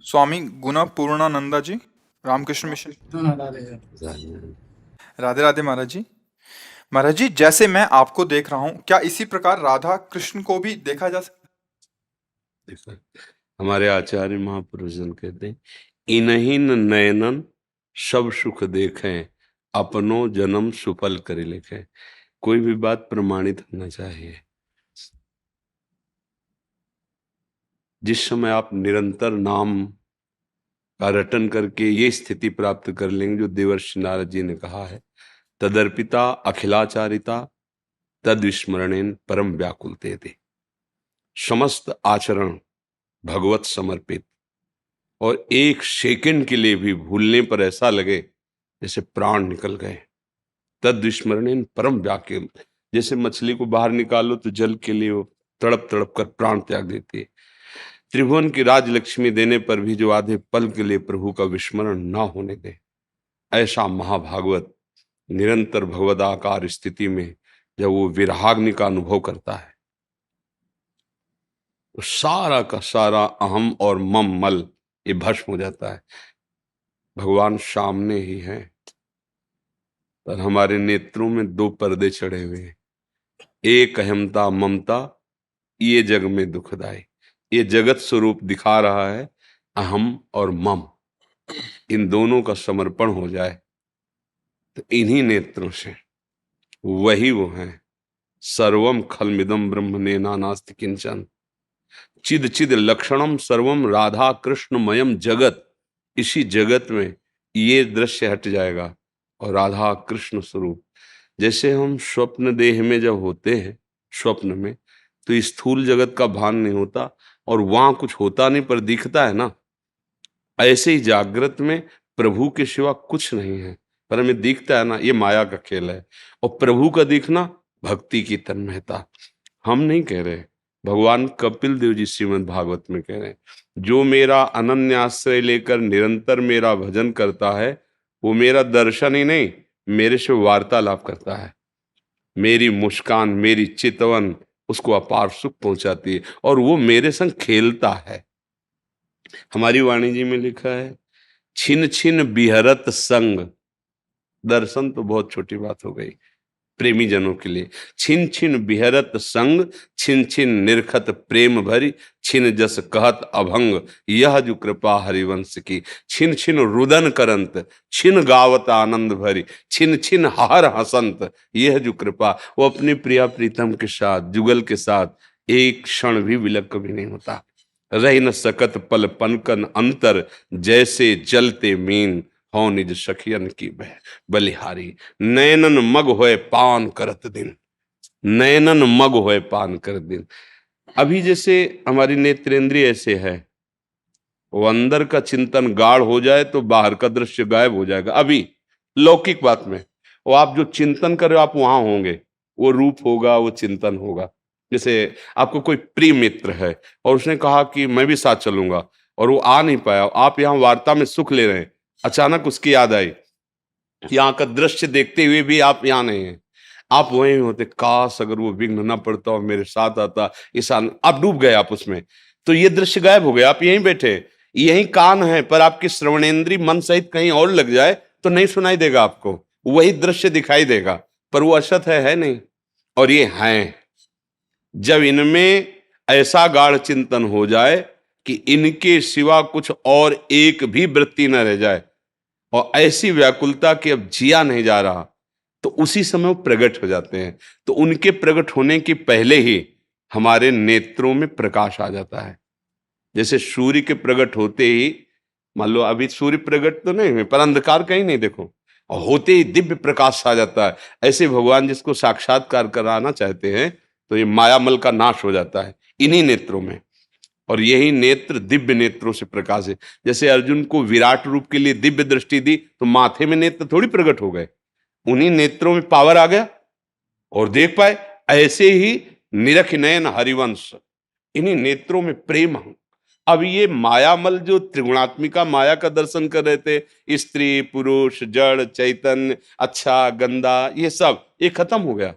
स्वामी गुना पूर्णानंदा जी, Ramakrishna mission. Radhe Radhe महाराज जी। महाराज जी, जैसे मैं आपको देख रहा हूँ, क्या इसी प्रकार राधा कृष्ण को भी देखा जा सकता देखा, हमारे आचार्य महापुरुष जन कहते हैं, इनहीन नयनन सब सुख देखें, अपनो जन्म सुफल करे लिखे। कोई भी बात प्रमाणित होना चाहिए। जिस समय आप निरंतर नाम का रटन करके ये स्थिति प्राप्त कर लेंगे जो देवर्षि नारद जी ने कहा है, तदर्पिता अखिलाचारिता तद विस्मरणेन परम व्याकुलते थे। समस्त आचरण भगवत समर्पित, और एक सेकंड के लिए भी भूलने पर ऐसा लगे जैसे प्राण निकल गए। तद विस्मरणेन परम व्याकुल, जैसे मछली को बाहर निकालो तो जल के लिए वो तड़प तड़प कर प्राण त्याग देती है। त्रिभुवन की राज लक्ष्मी देने पर भी जो आधे पल के लिए प्रभु का विस्मरण ना होने दे, ऐसा महाभागवत निरंतर भगवदाकार स्थिति में जब वो विराग्नि का अनुभव करता है तो सारा का सारा अहम और मम मल ये भस्म हो जाता है। भगवान सामने ही है, पर हमारे नेत्रों में दो पर्दे चढ़े हुए हैं। एक अहमता ममता, ये जग में दुखदाई। ये जगत स्वरूप दिखा रहा है अहम और मम, इन दोनों का समर्पण हो जाए तो इन्हीं नेत्रों से वही वो हैं। सर्वम खलमिदम ब्रह्मणे नानास्ति किंचन, चिद चिद लक्षणम सर्वम राधा कृष्णमयम जगत। इसी जगत में ये दृश्य हट जाएगा और राधा कृष्ण स्वरूप, जैसे हम स्वप्न देह में जब होते हैं स्वप्न में, तो स्थूल जगत का भान नहीं होता और वहां कुछ होता नहीं पर दिखता है ना, ऐसे ही जागृत में प्रभु के सिवा कुछ नहीं है पर हमें दिखता है ना, ये माया का खेल है। और प्रभु का दिखना भक्ति की तन्मयता। हम नहीं कह रहे, भगवान कपिल देव जी श्रीमद् भागवत में कह रहे हैं, जो मेरा अनन्य आश्रय लेकर निरंतर मेरा भजन करता है वो मेरा दर्शन ही नहीं, मेरे से वार्तालाप करता है। मेरी मुस्कान, मेरी चितवन उसको अपार सुख पहुंचाती है और वो मेरे संग खेलता है। हमारी वाणी जी में लिखा है, छिन छिन बिहरत संग। दर्शन तो बहुत छोटी बात हो गई प्रेमी जनों के लिए। छिन छिन बिहरत संग, छिन छिन निरखत प्रेम भरी, छिन जस कहत अभंग, यह जो कृपा हरिवंश की। छिन छिन रुदन करंत, छिन गावत आनंद भरी, छिन छिन हर हसंत, यह जो कृपा। वो अपनी प्रिया प्रीतम के साथ, जुगल के साथ एक क्षण भी विलग कभी नहीं होता। रही न सकत पल पनकन अंतर, जैसे जलते मीन हो निज सखियन की बलिहारी। नैनन मग होए पान करत दिन, नैनन मग होए पान करत दिन। अभी जैसे हमारी नेत्रेंद्रिय ऐसे है, वो अंदर का चिंतन गाढ़ हो जाए तो बाहर का दृश्य गायब हो जाएगा। अभी लौकिक बात में वो आप जो चिंतन कर रहे हो आप वहां होंगे, वो रूप होगा, वो चिंतन होगा। जैसे आपको कोई प्रिय मित्र है और उसने कहा कि मैं भी साथ चलूंगा और वो आ नहीं पाया, आप यहाँ वार्ता में सुख ले रहे हैं, अचानक उसकी याद आई, यहाँ का दृश्य देखते हुए भी आप यहाँ नहीं हैं, आप वहीं होते, काश अगर वो विघ्न न पड़ता और मेरे साथ आता, इस आप डूब गए आप उसमें, तो ये दृश्य गायब हो गया। आप यहीं बैठे, यही कान है पर आपकी श्रवणेन्द्री मन सहित कहीं और लग जाए तो नहीं सुनाई देगा आपको, वही दृश्य दिखाई देगा पर वो असत है नहीं। और ये हैं, जब इनमें ऐसा गाढ़ चिंतन हो जाए कि इनके सिवा कुछ और एक भी वृत्ति न रह जाए और ऐसी व्याकुलता कि अब जिया नहीं जा रहा, तो उसी समय वो प्रकट हो जाते हैं। तो उनके प्रकट होने के पहले ही हमारे नेत्रों में प्रकाश आ जाता है। जैसे सूर्य के प्रकट होते ही, मान लो अभी सूर्य प्रकट तो नहीं हुए पर अंधकार कहीं नहीं देखो, और होते ही दिव्य प्रकाश आ जाता है। ऐसे भगवान जिसको साक्षात्कार कराना चाहते हैं तो ये मायामल का नाश हो जाता है इन्हीं नेत्रों में। और यही नेत्र दिव्य नेत्रों से प्रकाश है। जैसे अर्जुन को विराट रूप के लिए दिव्य दृष्टि दी तो माथे में नेत्र थोड़ी प्रकट हो गए, उन्हीं नेत्रों में पावर आ गया और देख पाए। ऐसे ही निरख नयन हरिवंश, इन्हीं नेत्रों में प्रेम। अब ये मायामल जो त्रिगुणात्मिका माया का दर्शन कर रहे थे, स्त्री पुरुष जड़ चैतन्य अच्छा गंदा ये सब, ये खत्म हो गया।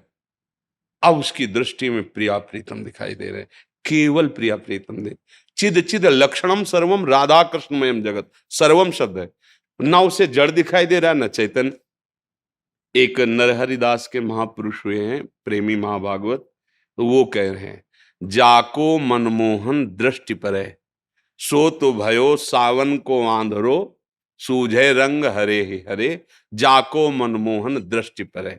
अब उसकी दृष्टि में प्रिया प्रीतम दिखाई दे रहे, केवल प्रिया प्रीतम दे। चिद चिद लक्षणम सर्वम राधा कृष्णमयम जगत, सर्वम शब्द है, ना उसे जड़ दिखाई दे रहा है, न चैतन्य। एक नरहरिदास के महापुरुष हुए हैं, प्रेमी महाभागवत, तो वो कह रहे हैं, जाको मनमोहन दृष्टि परे, सो तो भयो सावन को आंधरो, सूझे रंग हरे ही हरे, जाको मनमोहन दृष्टि परे।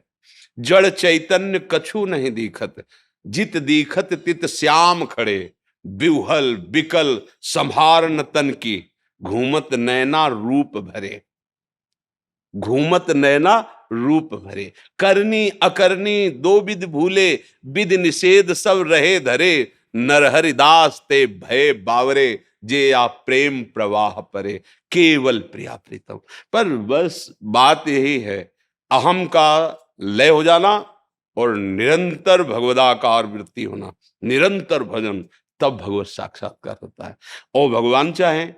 जड़ चैतन्य कछु नहीं दीखत, जित दीखत तित श्याम खड़े, बिहुल बिकल संभार न तन की, घूमत नैना रूप भरे। घूमत नैना रूप भरे, करनी अकरनी दो विध भूले, विध निषेध सब रहे धरे, नरहरिदास ते भय बावरे, जे या प्रेम प्रवाह परे, केवल प्रिया प्रीतम। पर बस बात यही है, अहम का लय हो जाना और निरंतर भगवदाकार वृत्ति होना, निरंतर भजन, तब भगवत साक्षात्कार होता है। और भगवान चाहें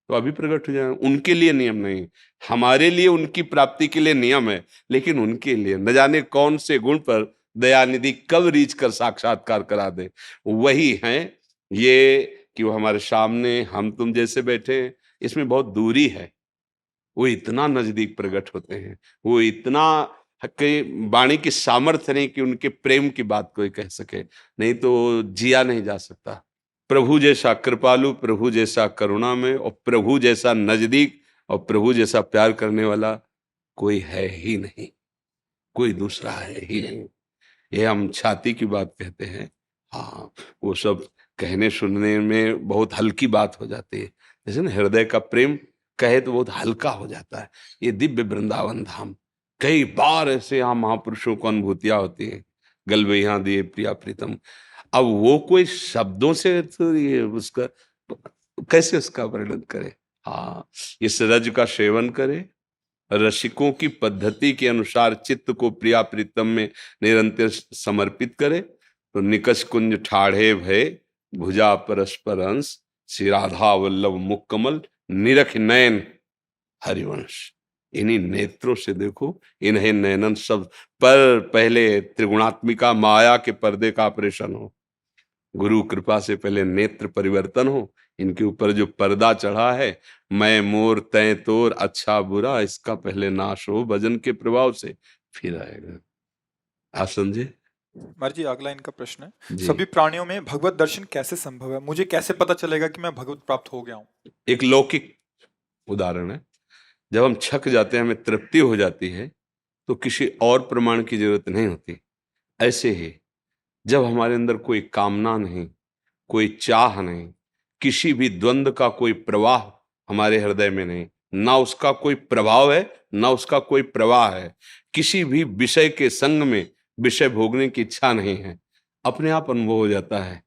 तो अभी प्रकट हो जाए, उनके लिए नियम नहीं, हमारे लिए उनकी प्राप्ति के लिए नियम है, लेकिन उनके लिए न जाने कौन से गुण पर दयानिधि कब रीच कर साक्षात्कार करा दे। वही है ये कि वो हमारे सामने हम तुम जैसे बैठे हैं, इसमें बहुत दूरी है, वो इतना नजदीक प्रकट होते हैं, वो इतना वाणी की सामर्थ्य नहीं कि उनके प्रेम की बात कोई कह सके, नहीं तो जिया नहीं जा सकता। प्रभु जैसा कृपालु, प्रभु जैसा करुणामय और प्रभु जैसा नजदीक और प्रभु जैसा प्यार करने वाला कोई है ही नहीं, कोई दूसरा है ही नहीं। ये हम छाती की बात कहते हैं, हाँ, वो सब कहने सुनने में बहुत हल्की बात हो जाती है, जैसे ना हृदय का प्रेम कहे तो बहुत हल्का हो जाता है। ये दिव्य वृंदावन धाम, कई बार ऐसे यहाँ महापुरुषों को अनुभूतियां होती हैं, गलबैया दिए प्रिया प्रीतम। अब वो कोई शब्दों से तो ये उसका कैसे उसका वर्णन करे। हाँ, इस रज का सेवन करे, रसिकों की पद्धति के अनुसार चित्त को प्रिया प्रीतम में निरंतर समर्पित करे, तो निकष कुंज ठाढ़े भय, भुजा परस्पर अंश, श्री राधा वल्लभ मुख कमल, निरख नयन हरिवंश। इन्हीं नेत्रों से देखो, इन्हें नयनन शब्द पर पहले त्रिगुणात्मिका माया के पर्दे का ऑपरेशन हो, गुरु कृपा से पहले नेत्र परिवर्तन हो, इनके ऊपर जो पर्दा चढ़ा है, मैं मोर तय तोर अच्छा बुरा, इसका पहले नाश हो भजन के प्रभाव से, फिर आएगा। आप समझे महाराज जी, अगला इनका प्रश्न है, जी। सभी प्राणियों में भगवत दर्शन कैसे संभव है? मुझे कैसे पता चलेगा कि मैं भगवत प्राप्त हो गया हूँ? एक लौकिक उदाहरण है, जब हम छक जाते हैं, हमें तृप्ति हो जाती है, तो किसी और प्रमाण की जरूरत नहीं होती। ऐसे ही जब हमारे अंदर कोई कामना नहीं, कोई चाह नहीं, किसी भी द्वंद्व का कोई प्रवाह हमारे हृदय में नहीं, ना उसका कोई प्रभाव है ना उसका कोई प्रवाह है, किसी भी विषय के संग में विषय भोगने की इच्छा नहीं है, अपने आप अनुभव हो जाता है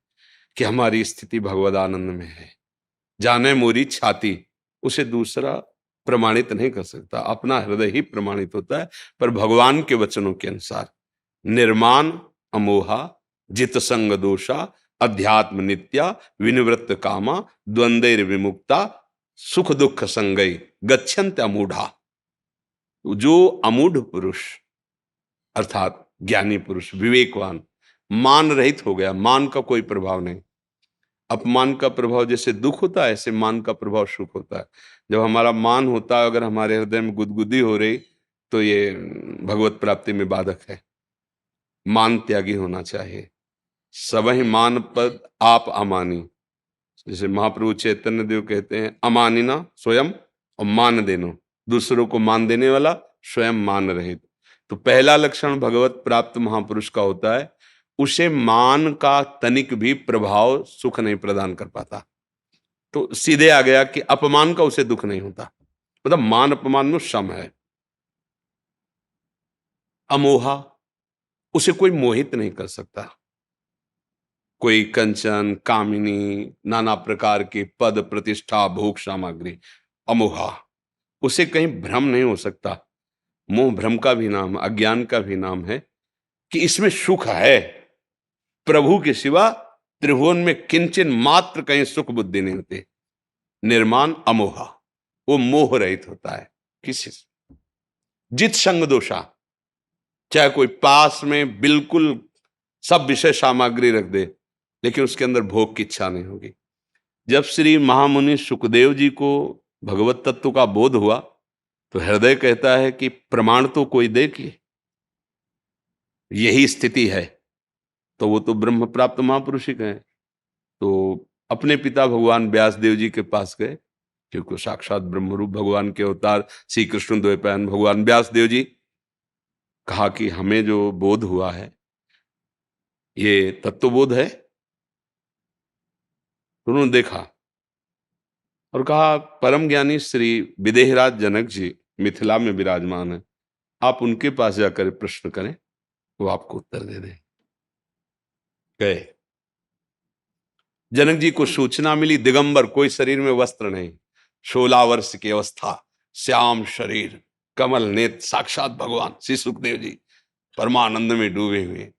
कि हमारी स्थिति भगवद आनंद में है। जाने मोरी छाती, उसे दूसरा प्रमाणित नहीं कर सकता, अपना हृदय ही प्रमाणित होता है। पर भगवान के वचनों के अनुसार निर्माण अमोहा, जित संग दोषा, अध्यात्म नित्या, विनिवृत्त कामा, द्वंद्वैर विमुक्ता, सुख दुख संगई, गच्छन्त अमूढ़ा। जो अमूढ़ पुरुष अर्थात ज्ञानी पुरुष, विवेकवान, मान रहित हो गया, मान का कोई प्रभाव नहीं। अपमान का प्रभाव जैसे दुख होता है, ऐसे मान का प्रभाव सुख होता है। जब हमारा मान होता है, अगर हमारे हृदय में गुदगुदी हो रही, तो ये भगवत प्राप्ति में बाधक है। मान त्यागी होना चाहिए। सबहि मान पद आप अमानी, जैसे महाप्रभु चैतन्य देव कहते हैं, अमानिना स्वयं और मान देनो, दूसरों को मान देने वाला स्वयं मान रहित। तो पहला लक्षण भगवत प्राप्त महापुरुष का होता है, उसे मान का तनिक भी प्रभाव सुख नहीं प्रदान कर पाता। तो सीधे आ गया कि अपमान का उसे दुख नहीं होता, मतलब मान अपमान में सम है। अमोहा, उसे कोई मोहित नहीं कर सकता। कोई कंचन, कामिनी, नाना प्रकार के पद प्रतिष्ठा भोग सामग्री, अमोहा, उसे कहीं भ्रम नहीं हो सकता। मोह भ्रम का भी नाम, अज्ञान का भी नाम है कि इसमें सुख है। प्रभु के सिवा त्रिभुवन में किंचन मात्र कहीं सुख बुद्धि नहीं होती। निर्माण अमोहा, वो मोह रहित होता है किसी से। जित संग दोषा, चाहे कोई पास में बिल्कुल सब विषय सामग्री रख दे, लेकिन उसके अंदर भोग की इच्छा नहीं होगी। जब श्री महामुनि सुखदेव जी को भगवत तत्व का बोध हुआ तो हृदय कहता है कि प्रमाण तो कोई दे कि यही स्थिति है, तो वो तो ब्रह्म प्राप्त महापुरुष ही कहे। तो अपने पिता भगवान व्यास देव जी के पास गए, क्योंकि साक्षात ब्रह्मरूप भगवान के अवतार श्री कृष्ण द्वैपायन भगवान व्यास देव जी। कहा कि हमें जो बोध हुआ है ये तत्वबोध है। तो उन्होंने देखा और कहा, परम ज्ञानी श्री विदेहराज जनक जी मिथिला में विराजमान है, आप उनके पास जाकर प्रश्न करें, वो आपको उत्तर दे दें। गए, जनक जी को सूचना मिली, दिगंबर, कोई शरीर में वस्त्र नहीं, 16 वर्ष की अवस्था, श्याम शरीर, कमल नेत्र, साक्षात भगवान श्री सुखदेव जी परमानंद में डूबे हुए।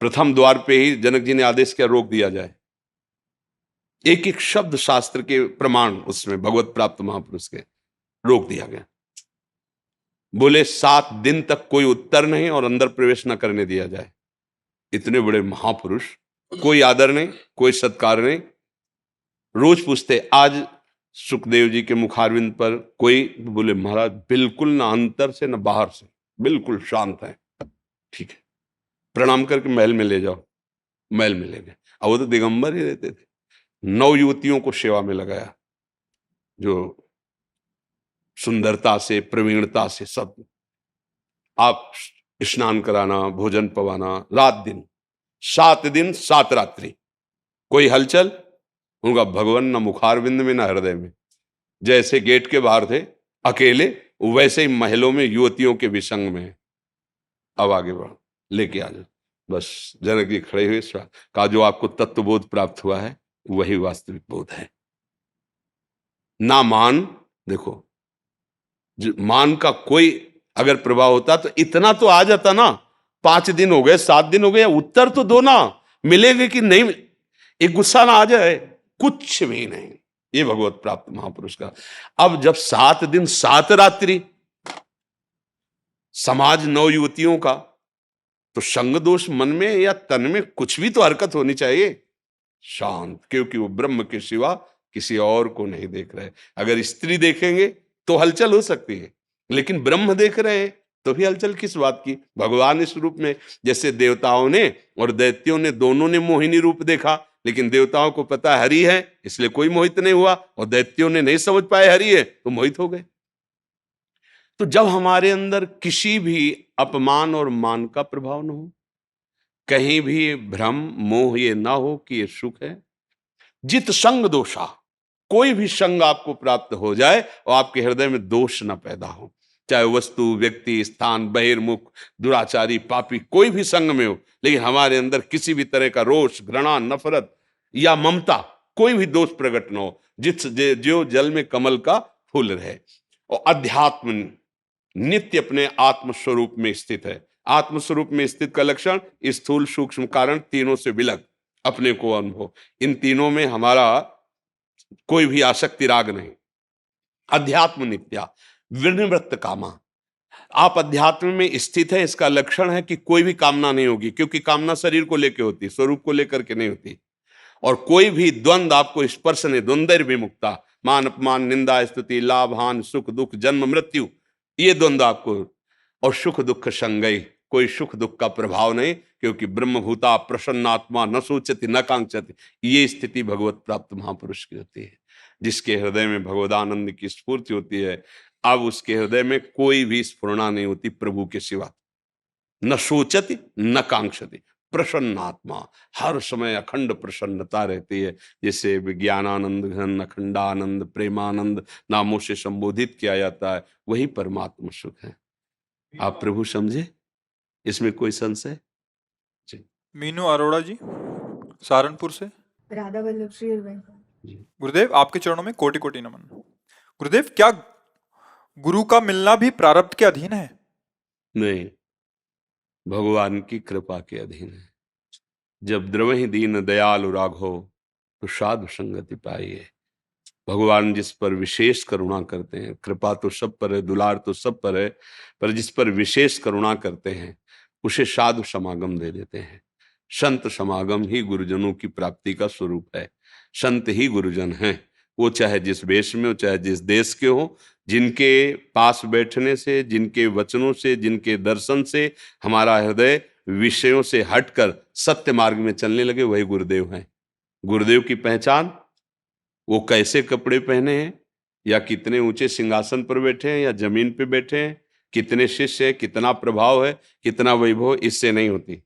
प्रथम द्वार पे ही जनक जी ने आदेश किया, रोक दिया जाए। एक एक शब्द शास्त्र के प्रमाण उसमें भगवत प्राप्त महापुरुष के रोक दिया गया। बोले 7 दिन तक कोई उत्तर नहीं और अंदर प्रवेश न करने दिया जाए। इतने बड़े महापुरुष, कोई आदर नहीं, कोई सत्कार नहीं। रोज पूछते, आज सुखदेव जी के मुखारविंद पर कोई, बोले महाराज बिल्कुल ना अंदर से ना बाहर से, बिल्कुल शांत है। ठीक है, प्रणाम करके महल में ले जाओ। महल में ले गए। अब वो तो दिगंबर ही रहते थे। 9 युवतियों को सेवा में लगाया, जो सुंदरता से, प्रवीणता से, सब आप स्नान कराना, भोजन पवाना, रात दिन, 7 दिन 7 रात्रि, कोई हलचल उनका भगवान न मुखारविंद में न हृदय में। जैसे गेट के बाहर थे अकेले, वैसे ही महलों में युवतियों के विसंग में। अब आगे बढ़ो, लेके आ जाओ। बस जनक जी खड़े हुए, कहा जो आपको तत्वबोध प्राप्त हुआ है वही वास्तविक बोध है। ना मान, देखो मान का कोई अगर प्रभाव होता तो इतना तो आ जाता ना। 5 दिन हो गए, 7 दिन हो गए, उत्तर तो दो ना, मिलेंगे कि नहीं, एक गुस्सा ना आ जाए, कुछ भी नहीं। ये भगवत प्राप्त महापुरुष का। अब जब 7 दिन 7 रात्रि, समाज 9 युवतियों का, तो संग दोष मन में या तन में कुछ भी तो हरकत होनी चाहिए। शांत, क्योंकि वो ब्रह्म के सिवा किसी और को नहीं देख रहे। अगर स्त्री देखेंगे तो हलचल हो सकती है, लेकिन ब्रह्म देख रहे हैं तो भी हलचल किस बात की। भगवान इस रूप में, जैसे देवताओं ने और दैत्यों ने दोनों ने मोहिनी रूप देखा, लेकिन देवताओं को पता हरि है इसलिए कोई मोहित नहीं हुआ, और दैत्यों ने नहीं समझ पाए हरि है तो मोहित हो गए। तो जब हमारे अंदर किसी भी अपमान और मान का प्रभाव न हो, कहीं भी भ्रम मोह ये ना हो कि ये सुख है, जित संग दोषा, कोई भी संग आपको प्राप्त हो जाए और आपके हृदय में दोष ना पैदा हो, चाहे वस्तु, व्यक्ति, स्थान, बहिर्मुख, दुराचारी, पापी, कोई भी संग में हो, लेकिन हमारे अंदर किसी भी तरह का रोष, घृणा, नफरत या ममता, कोई भी दोष प्रकट न हो, जो जल में कमल का फूल रहे। और अध्यात्म नित्य अपने आत्म स्वरूप में स्थित है। आत्म स्वरूप में स्थित का लक्षण स्थूल, सूक्ष्म, कारण, तीनों से विलग अपने को अनुभव। इन तीनों में हमारा कोई भी आसक्ति राग नहीं। अध्यात्म नित्या विनिवृत्त कामा, आप अध्यात्म में स्थित है, इसका लक्षण है कि कोई भी कामना नहीं होगी, क्योंकि कामना शरीर को लेकर होती, स्वरूप को लेकर के नहीं होती। और कोई भी द्वंद आपको स्पर्श नहीं, द्वंद्व विमुक्ता, मान अपमान, निंदा स्तुति, लाभ हानि, सुख दुख, जन्म मृत्यु, ये द्वंद्व आपको। और सुख दुख संगई, कोई सुख दुख का प्रभाव नहीं, क्योंकि ब्रह्मभूता प्रसन्नात्मा न सोचती न कांक्षति। ये स्थिति भगवत प्राप्त महापुरुष की होती है, जिसके हृदय में भगवदानंद की स्फूर्ति होती है। अब उसके हृदय में कोई भी स्फुरणा नहीं होती प्रभु के सिवा, न सोचती न कांक्षति, प्रसन्नात्मा, हर समय अखंड प्रसन्नता रहती है। जिसे विज्ञानानंद घन अखंडानंद प्रेमानंद नामों से संबोधित किया जाता है, वही परमात्मा सुख है। आप प्रभु समझे, इसमें कोई संशय? मीनू अरोड़ा जी, सहारनपुर से। राधा वल्लभ श्री हरवै। गुरुदेव, आपके चरणों में कोटि कोटि नमन। गुरुदेव, क्या गुरु का मिलना भी प्रारब्ध के अधीन है? नहीं, भगवान की कृपा के अधीन है। जब द्रवहि दीन दयालु राघव तो साधु संगति पाइए। भगवान जिस पर विशेष करुणा करते हैं, कृपा तो सब पर है, दुलार तो सब पर है, पर जिस पर विशेष करुणा करते हैं उसे साधु समागम दे देते हैं। संत समागम ही गुरुजनों की प्राप्ति का स्वरूप है। संत ही गुरुजन हैं। वो चाहे जिस वेश में हो, चाहे जिस देश के हो, जिनके पास बैठने से, जिनके वचनों से, जिनके दर्शन से हमारा हृदय विषयों से हटकर सत्य मार्ग में चलने लगे, वही गुरुदेव हैं। गुरुदेव की पहचान, वो कैसे कपड़े पहने हैं, या कितने ऊंचे सिंहासन पर बैठे हैं, या जमीन पे बैठे हैं, कितने शिष्य है, कितना प्रभाव है, कितना वैभव, इससे नहीं होती।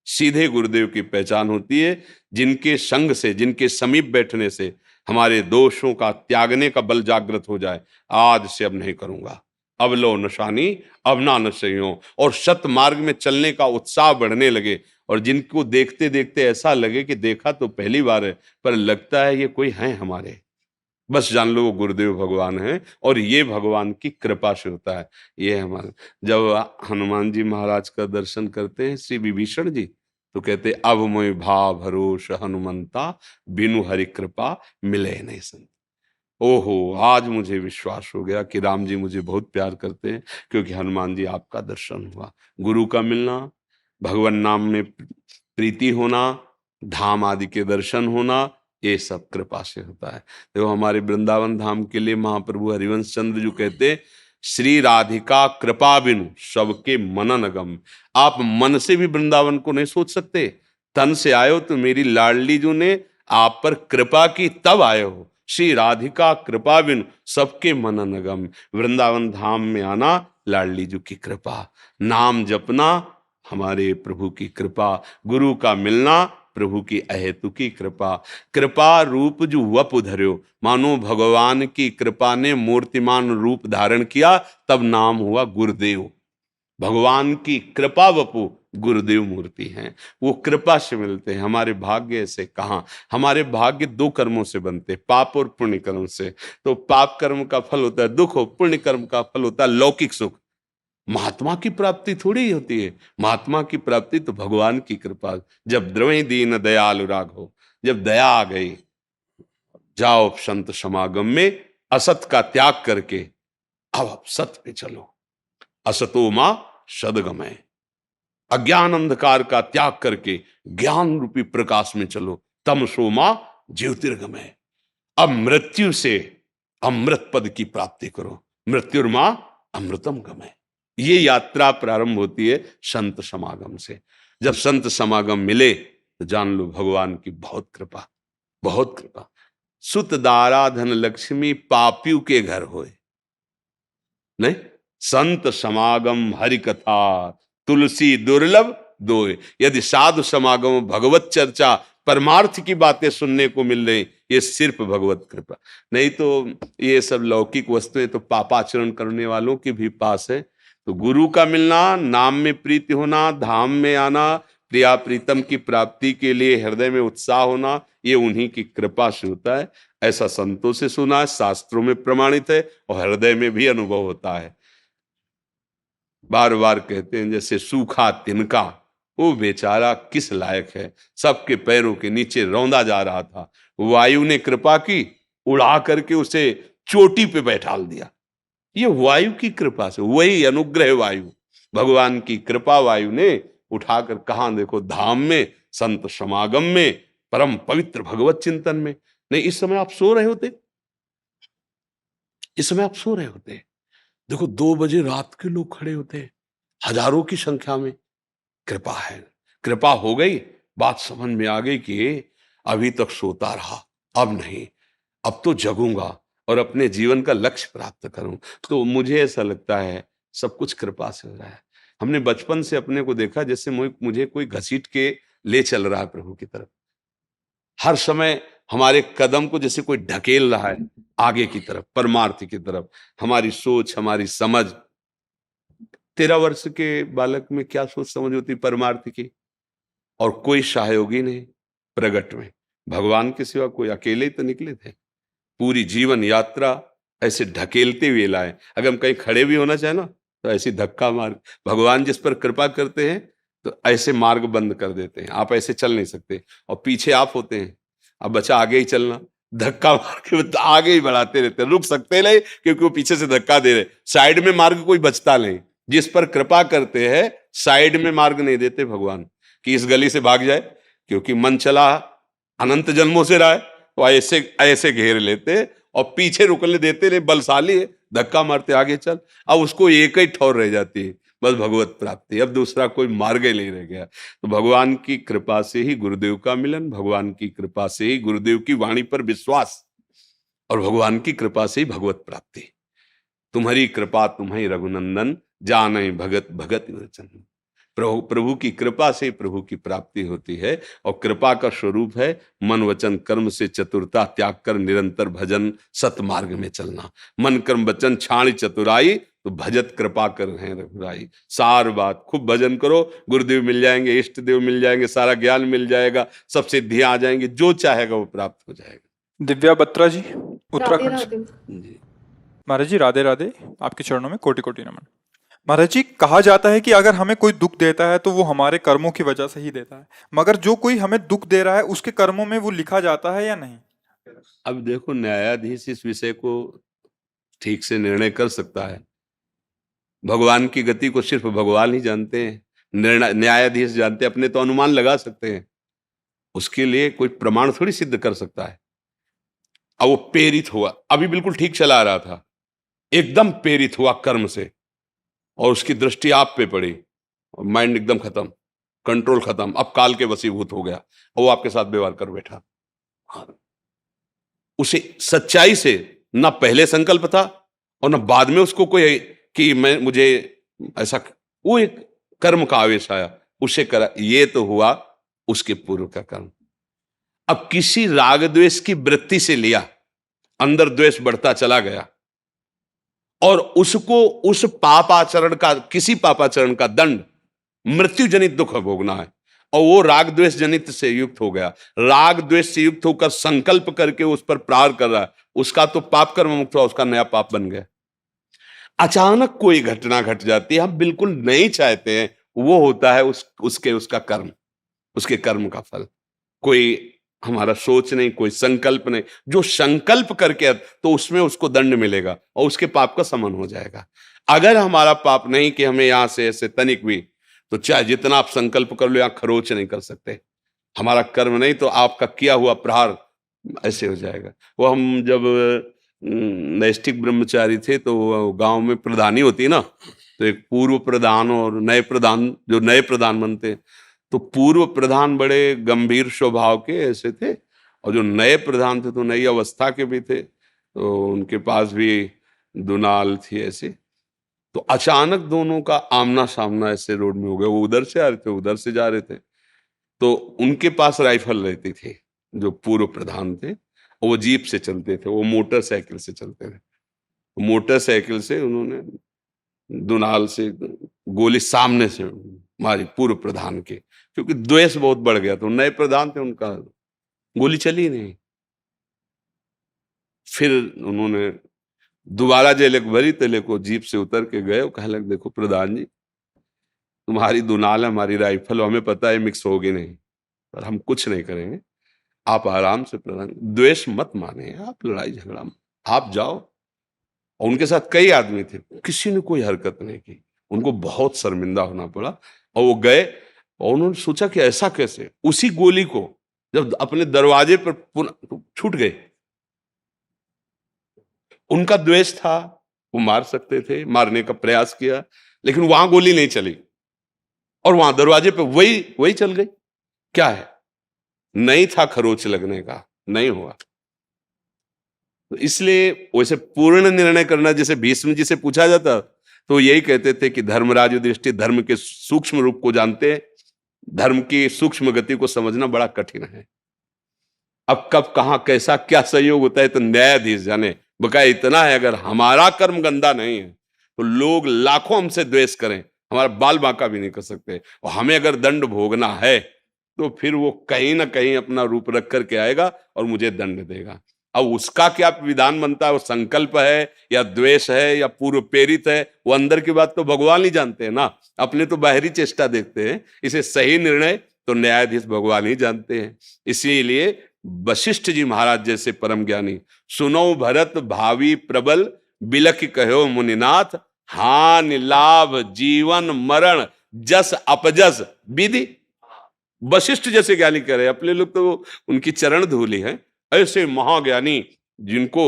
सीधे गुरुदेव की पहचान होती है, जिनके संग से, जिनके समीप बैठने से हमारे दोषों का त्यागने का बल जागृत हो जाए। आज से अब नहीं करूंगा, अब लो नशानी, अब ना नशइयों, और सत मार्ग में चलने का उत्साह बढ़ने लगे। और जिनको देखते देखते ऐसा लगे कि देखा तो पहली बार है, पर लगता है ये कोई है हमारे, बस जान लो वो गुरुदेव भगवान हैं, और ये भगवान की कृपा से होता है। ये हमारे, जब हनुमान जी महाराज का दर्शन करते हैं श्री विभीषण जी, तो कहते अब मोहि भाव भरोस हनुमंता, बिनु हरि कृपा मिले नहीं संत। ओहो, आज मुझे विश्वास हो गया कि राम जी मुझे बहुत प्यार करते हैं, क्योंकि हनुमान जी आपका दर्शन हुआ। गुरु का मिलना, भगवान नाम में प्रीति होना, धाम आदि के दर्शन होना, ये सब कृपा से होता है। देखो हमारे वृंदावन धाम के लिए महाप्रभु हरिवंश चंद्र जी कहते, श्री राधिका कृपा बिनु सबके मनन गम। आप मन से भी वृंदावन को नहीं सोच सकते, तन से आए हो तो मेरी लाडली जो ने आप पर कृपा की तब आए हो। श्री राधिका कृपा बिनु सबके मनन गम। वृंदावन धाम में आना लाडली जी की कृपा, नाम जपना हमारे प्रभु की कृपा, गुरु का मिलना प्रभु की अहेतुकी कृपा। कृपा रूप जो वप धर्यो, मानो भगवान की कृपा ने मूर्तिमान रूप धारण किया, तब नाम हुआ गुरुदेव। भगवान की कृपा वपु गुरुदेव मूर्ति हैं, वो कृपा से मिलते हैं। हमारे भाग्य से कहाँ, हमारे भाग्य दो कर्मों से बनते, पाप और पुण्य कर्म से। तो पाप कर्म का फल होता है दुख, हो पुण्य कर्म का फल होता है लौकिक सुख। महात्मा की प्राप्ति थोड़ी होती है, महात्मा की प्राप्ति तो भगवान की कृपा। जब द्रवै दीन दयालु राघो, जब दया आ गई, जाओ संत समागम में असत का त्याग करके अब सत पे चलो। असतो मां सदगमय, अज्ञान अंधकार का त्याग करके ज्ञान रूपी प्रकाश में चलो। तमसो मां ज्योतिर्गमय, अब मृत्यु से अमृत पद की प्राप्ति करो। मृत्युर्मा अमृतम गमय। ये यात्रा प्रारंभ होती है संत समागम से। जब संत समागम मिले तो जान लो भगवान की बहुत कृपा, बहुत कृपा। सुत दारा धन लक्ष्मी पापियों के घर होए, नहीं संत समागम हरि कथा, तुलसी दुर्लभ दोए। यदि साधु समागम भगवत चर्चा परमार्थ की बातें सुनने को मिल रही, ये सिर्फ भगवत कृपा। नहीं तो ये सब लौकिक वस्तुएं तो पापाचरण करने वालों के भी पास है। तो गुरु का मिलना, नाम में प्रीति होना, धाम में आना, प्रिया प्रीतम की प्राप्ति के लिए हृदय में उत्साह होना, ये उन्हीं की कृपा से होता है। ऐसा संतों से सुना है, शास्त्रों में प्रमाणित है, और हृदय में भी अनुभव होता है। बार बार कहते हैं जैसे सूखा तिनका, वो बेचारा किस लायक है, सबके पैरों के नीचे रौंदा जा रहा था, वायु ने कृपा की, उड़ा करके उसे चोटी पे बैठाल दिया। ये वायु की कृपा से, वही अनुग्रह वायु, भगवान की कृपा वायु ने उठाकर कहां देखो धाम में, संत समागम में, परम पवित्र भगवत चिंतन में। नहीं, इस समय आप सो रहे होते, इस समय आप सो रहे होते। देखो 2 बजे रात के लोग खड़े होते हैं हजारों की संख्या में। कृपा है, कृपा हो गई, बात समझ में आ गई कि अभी तक सोता रहा, अब नहीं, अब तो जगूंगा और अपने जीवन का लक्ष्य प्राप्त करूं। तो मुझे ऐसा लगता है सब कुछ कृपा से हो रहा है। हमने बचपन से अपने को देखा जैसे मुझे कोई घसीट के ले चल रहा है प्रभु की तरफ। हर समय हमारे कदम को जैसे कोई ढकेल रहा है आगे की तरफ, परमार्थ की तरफ। हमारी सोच, हमारी समझ, 13 वर्ष के बालक में क्या सोच समझ होती परमार्थ की, और कोई सहयोगी नहीं प्रगट में, भगवान के सिवा कोई, अकेले ही तो निकले थे। पूरी जीवन यात्रा ऐसे ढकेलते हुए लाए। अगर हम कहीं खड़े भी होना चाहे ना, तो ऐसी धक्का मार, भगवान जिस पर कृपा करते हैं तो ऐसे मार्ग बंद कर देते हैं, आप ऐसे चल नहीं सकते, और पीछे आप होते हैं, अब बच्चा आगे ही चलना, धक्का मार के तो आगे ही बढ़ाते रहते, रुक सकते नहीं क्योंकि वो पीछे से धक्का दे रहे। साइड में मार्ग कोई बचता नहीं, जिस पर कृपा करते हैं साइड में मार्ग नहीं देते भगवान कि इस गली से भाग जाए, क्योंकि मन चला अनंत जन्मों से रहा है, तो ऐसे ऐसे घेर लेते और पीछे रुकने देते नहीं, बलशाली है, धक्का मारते आगे चल। अब उसको एक ही ठौर रह जाती है, बस भगवत प्राप्ति, अब दूसरा कोई मार्ग ही नहीं रह गया। तो भगवान की कृपा से ही गुरुदेव का मिलन, भगवान की कृपा से ही गुरुदेव की वाणी पर विश्वास, और भगवान की कृपा से ही भगवत प्राप्ति। तुम्हारी कृपा तुम्हें रघुनंदन, जाने भगत भगत वचन। प्रभु प्रभु की कृपा से प्रभु की प्राप्ति होती है, और कृपा का स्वरूप है मन वचन कर्म से चतुरता त्याग कर निरंतर भजन सतमार्ग में चलना। मन कर्म वचन छाणी चतुराई, तो भजत कृपा कर हैं रघुराई। सार बात, खूब भजन करो, गुरुदेव मिल जाएंगे, इष्ट देव मिल जाएंगे, सारा ज्ञान मिल जाएगा, सब सिद्धियां आ जाएंगी, जो चाहेगा वो प्राप्त हो जाएगा। दिव्या बत्रा जी, राधे उत्तराखंड से। राधे। जी। महाराज जी राधे राधे, आपके चरणों में कोटि कोटि नमन। महाराज जी, कहा जाता है कि अगर हमें कोई दुख देता है तो वो हमारे कर्मों की वजह से ही देता है, मगर जो कोई हमें दुख दे रहा है उसके कर्मों में वो लिखा जाता है या नहीं? अब देखो, न्यायाधीश इस विषय को ठीक से निर्णय कर सकता है। भगवान की गति को सिर्फ भगवान ही जानते हैं, निर्णय न्यायाधीश जानते हैं, अपने तो अनुमान लगा सकते हैं, उसके लिए कोई प्रमाण थोड़ी सिद्ध कर सकता है। अब वो प्रेरित हुआ, अभी बिल्कुल ठीक चला रहा था, एकदम प्रेरित हुआ कर्म से, और उसकी दृष्टि आप पे पड़ी, और माइंड एकदम खत्म, कंट्रोल खत्म, अब काल के वशीभूत हो गया, और वो आपके साथ व्यवहार कर बैठा। हाँ। उसे सच्चाई से ना पहले संकल्प था और ना बाद में उसको कोई कि मैं मुझे ऐसा, वो एक कर्म का आवेश आया, उसे करा, ये तो हुआ उसके पूर्व का कर्म। अब किसी राग द्वेष की वृत्ति से लिया, अंदर द्वेष बढ़ता चला गया, और उसको उस पापाचरण का, किसी पापाचरण का दंड मृत्यु जनित दुख भोगना है, और वो राग द्वेष जनित से युक्त हो गया, राग द्वेष से युक्त होकर संकल्प करके उस पर प्रहार कर रहा है, उसका तो पाप कर्म मुक्त हुआ, उसका नया पाप बन गया। अचानक कोई घटना घट जाती है, हम बिल्कुल नहीं चाहते हैं, वो होता है उसका कर्म, उसके कर्म का फल। कोई हमारा सोच नहीं, कोई संकल्प नहीं, जो संकल्प करके तो उसमें उसको दंड मिलेगा और उसके पाप का समन हो जाएगा। अगर हमारा पाप नहीं कि हमें यहां से ऐसे तनिक भी, तो चाहे जितना आप संकल्प कर लो, यहां खरोच नहीं कर सकते। हमारा कर्म नहीं तो आपका किया हुआ प्रहार ऐसे हो जाएगा। वो हम जब नैष्ठिक ब्रह्मचारी थे, तो गांव में प्रधानी होती है ना, तो एक पूर्व प्रधान और नए प्रधान, जो नए प्रधान बनते, तो पूर्व प्रधान बड़े गंभीर स्वभाव के ऐसे थे, और जो नए प्रधान थे तो नई अवस्था के भी थे, तो उनके पास भी दुनाल थी ऐसे। तो अचानक दोनों का आमना सामना ऐसे रोड में हो गया, वो उधर से आ रहे थे, उधर से जा रहे थे, तो उनके पास राइफल रहती थी, जो पूर्व प्रधान थे, और वो जीप से चलते थे, वो मोटरसाइकिल से चलते थे। मोटरसाइकिल से उन्होंने दुनाल से गोली सामने से मारी पूर्व प्रधान के, क्योंकि द्वेष बहुत बढ़ गया, तो नए प्रधान थे, उनका गोली चली नहीं। फिर उन्होंने दोबारा जेलक भरी, तेले को जीप से उतर के गए, कहे लग देखो प्रधान जी, तुम्हारी दुनाल है, हमारी राइफल, हमें पता है मिक्स होगी नहीं, पर हम कुछ नहीं करेंगे, आप आराम से प्रधान, द्वेष मत माने, आप लड़ाई झगड़ा आप जाओ। और उनके साथ कई आदमी थे, किसी ने कोई हरकत नहीं की, उनको बहुत शर्मिंदा होना पड़ा, और वो गए, और उन्होंने सोचा कि ऐसा कैसे, उसी गोली को जब अपने दरवाजे पर पुनः छूट गए, उनका द्वेष था, वो मार सकते थे, मारने का प्रयास किया, लेकिन वहां गोली नहीं चली, और वहां दरवाजे पे वही वही चल गई। क्या है, नहीं था खरोच लगने का, नहीं हुआ। तो इसलिए वैसे पूर्ण निर्णय करना, जैसे भीष्म जी से पूछा जाता, तो यही कहते थे कि धर्मराज युधिष्ठिर धर्म के सूक्ष्म रूप को जानते हैं, धर्म की सूक्ष्म गति को समझना बड़ा कठिन है। अब कब कहां कैसा क्या सहयोग होता है तो न्यायाधीश जाने। बकाया इतना है, अगर हमारा कर्म गंदा नहीं है तो लोग लाखों हमसे द्वेष करें, हमारा बाल बांका भी नहीं कर सकते, और हमें अगर दंड भोगना है तो फिर वो कहीं ना कहीं अपना रूप रख करके आएगा और मुझे दंड देगा। अब उसका क्या विधान बनता है, वो संकल्प है या द्वेष है या पूर्व प्रेरित है, वो अंदर की बात तो भगवान ही जानते हैं ना, अपने तो बाहरी चेष्टा देखते हैं। इसे सही निर्णय तो न्यायाधीश भगवान ही जानते हैं। इसीलिए वशिष्ठ जी महाराज जैसे परम ज्ञानी, सुनो भरत भावी प्रबल, बिलख कहो मुनिनाथ, हानि लाभ जीवन मरण जस अपजस विधि। वशिष्ठ जैसे ज्ञानी कह रहे, अपने लोग तो उनकी चरण धूली है, ऐसे महाज्ञानी जिनको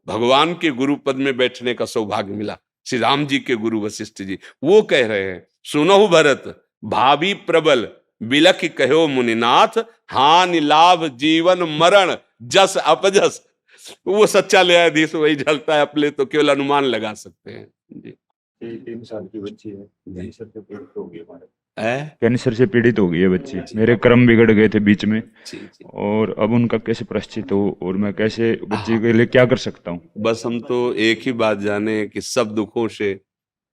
भगवान के गुरु पद में बैठने का सौभाग्य मिला, श्री राम जी के गुरु वशिष्ठ जी, वो कह रहे हैं, सुनहु भरत भावी प्रबल बिलख कहो मुनिनाथ, हानि लाभ जीवन मरण जस अपजस। वो सच्चा न्यायाधीश वही झलता है, अपने तो केवल अनुमान लगा सकते हैं जी। 3 साल की बच्ची है, कैंसर से पीड़ित हो गई हमारे। कैंसर से पीड़ित हो गई है बच्ची। मेरे कर्म बिगड़ गए थे बीच में, जी जी। और अब उनका कैसे प्रायश्चित हो, और मैं कैसे बच्ची के लिए क्या कर सकता हूँ? बस हम तो एक ही बात जाने कि सब दुखों से,